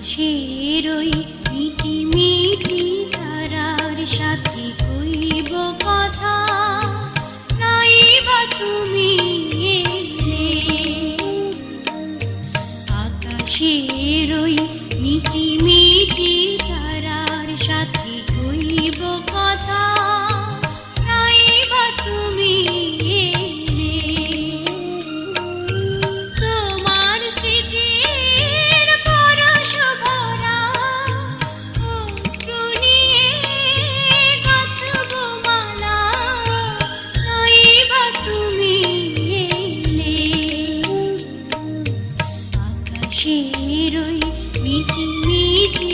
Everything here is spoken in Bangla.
আকাশের ওই মিটি মিটি তারার সাথে কইব কথা, নাই বা তুমি এলে। আকাশের ওই মিটি মিটি তারার সাথে কইব কথা, নাই বা তুমি এলে। তোমার স্মৃতির পরশ ভরা অশ্রু নিয়ে গাঁথব মালা, নাই বা তুমি এলে। আকাশের ওই মিটি মিটি